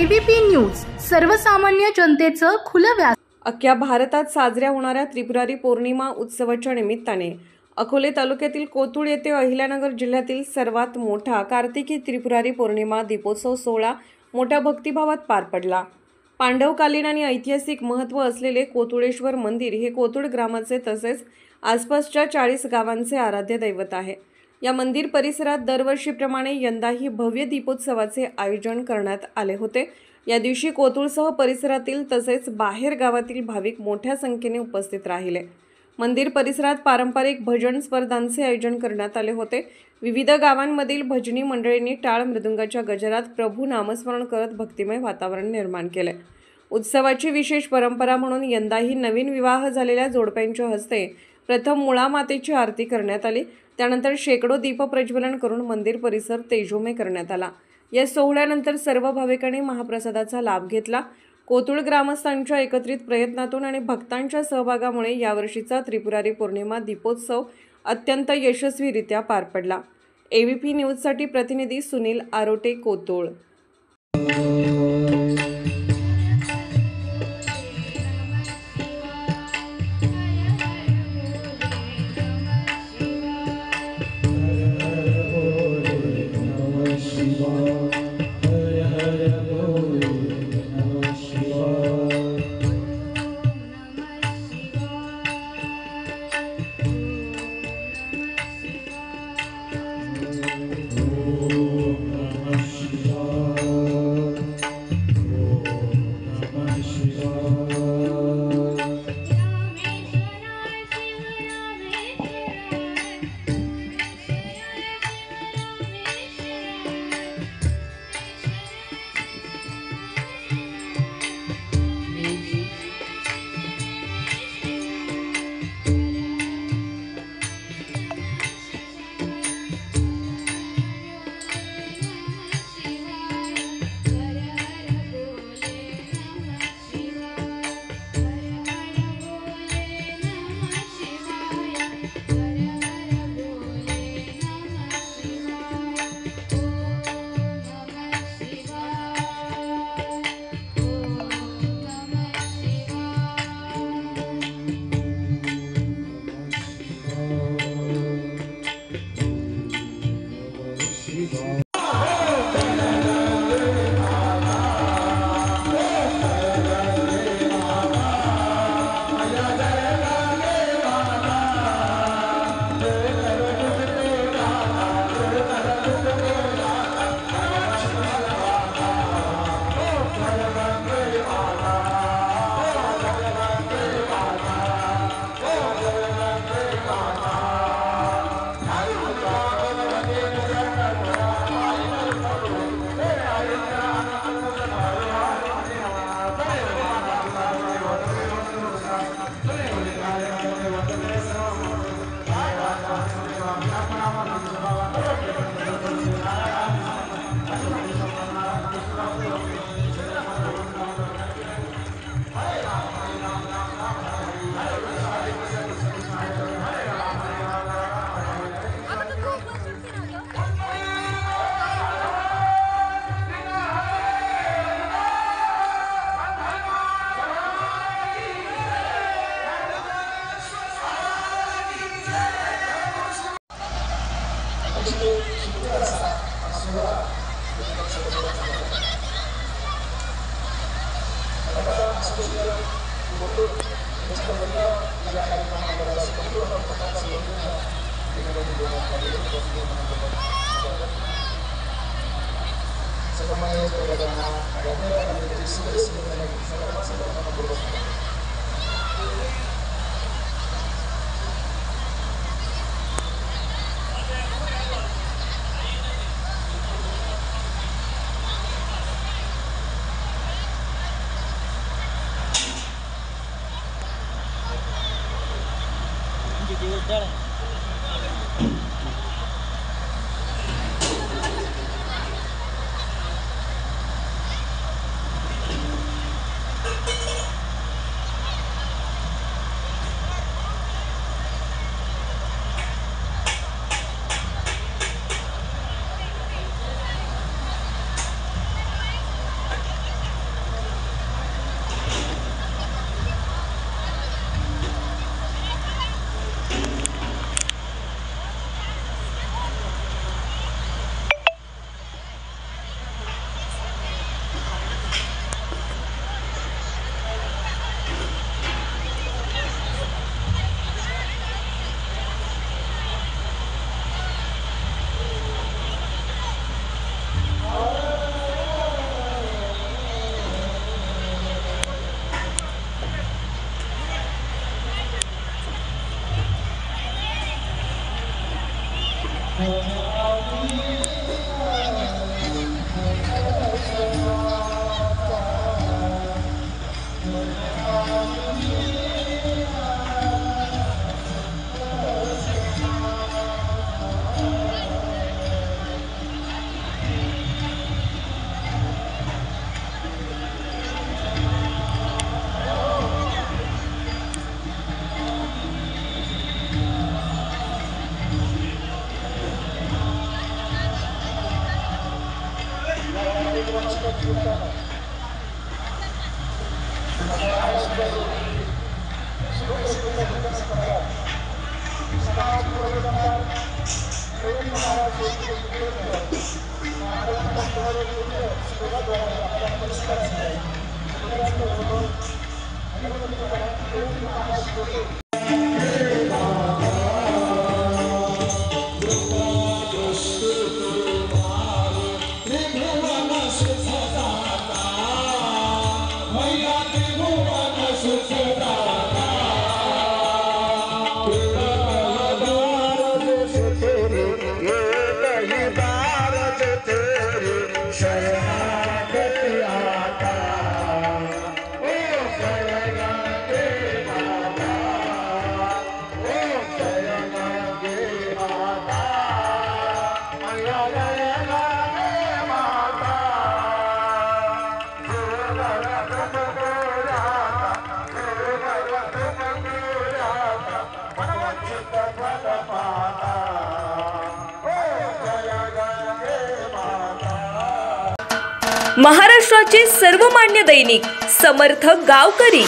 ABP news सर्वसामान्य जनतेचं खुलं व्यास। अख्ख्या भारतात साजऱ्या होणाऱ्या त्रिपुरारी पौर्णिमा उत्सवाच्या निमित्ताने अकोले तालुक्यातील कोतुळ येथे अहिल्यानगर जिल्ह्यातील सर्वात मोठा कार्तिकी त्रिपुरारी पौर्णिमा दीपोत्सव सोहळा मोठ्या भक्तिभावात पार पडला। पांडवकालीन आणि ऐतिहासिक महत्त्व असलेले कोतुळेश्वर मंदिर हे कोतुळ ग्रामाचे तसेच आसपासच्या 40 गावांचे आराध्य दैवत आहे। या मंदिर परिसरात दरवर्षीप्रमाणे यंदाही भव्य दीपोत्सवाचे आयोजन करण्यात आले होते। या दिवशी कोतुळसह परिसरातील तसेच बाहेर गावातील भाविक मोठ्या संख्येने उपस्थित राहिले। मंदिर परिसरात पारंपरिक भजन स्पर्धांचे आयोजन करण्यात आले होते। विविध गावांमधील भजनी मंडळींनी टाळ मृदुंगाच्या गजरात प्रभू नामस्मरण करत भक्तिमय वातावरण निर्माण केले। उत्सवाची विशेष परंपरा म्हणून यंदाही नवीन विवाह झालेल्या जोडप्यांच्या हस्ते प्रथम मुळामातेची आरती करण्यात आली। त्यानंतर शेकडो दीप प्रज्वलन करून मंदिर परिसर तेजोमय करण्यात आला। या सोहळ्यानंतर सर्व भाविकांनी महाप्रसादाचा लाभ घेतला। कोतुळ ग्रामस्थांच्या एकत्रित प्रयत्नातून आणि भक्तांच्या सहभागामुळे यावर्षीचा त्रिपुरारी पौर्णिमा दीपोत्सव अत्यंत यशस्वीरित्या पार पडला। एबीपी न्यूजसाठी प्रतिनिधी सुनील आरोटे, कोतुळ। महाराष्ट्राचे सर्वमान्य दैनिक समर्थ गावकरी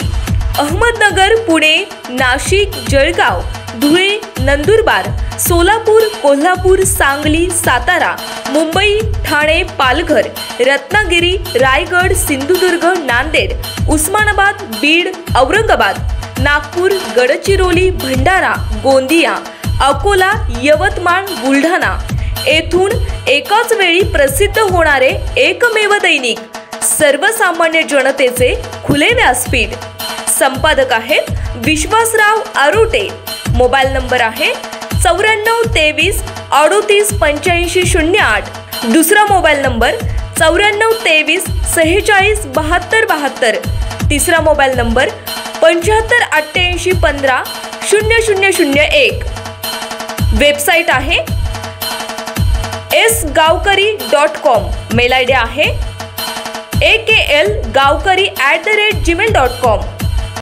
अहमदनगर, पुणे, नाशिक, जळगाव, धुळे, नंदुरबार, सोलापूर, कोल्हापूर, सांगली, सातारा, मुंबई, ठाणे, पालघर, रत्नागिरी, रायगड, सिंधुदुर्ग, नांदेड, उस्मानाबाद, बीड, औरंगाबाद, नागपूर, गडचिरोली, भंडारा, गोंदिया, अकोला, यवतमाळ, बुलढाणा येथून एकाच वेळी प्रसिद्ध होणारे एकमेव दैनिक सर्वसामान्य जनतेचे खुले व्यासपीठ। संपादक आहेत विश्वासराव आरोटे। मोबाईल नंबर आहे 9423 38 85 08। दुसरा मोबाईल नंबर 9423 46 72 72। तिसरा मोबाईल नंबर 75 88 15 0001। वेबसाईट आहे sgavkari.com। मेल आयडी आहे akl gavkari@gmail.com।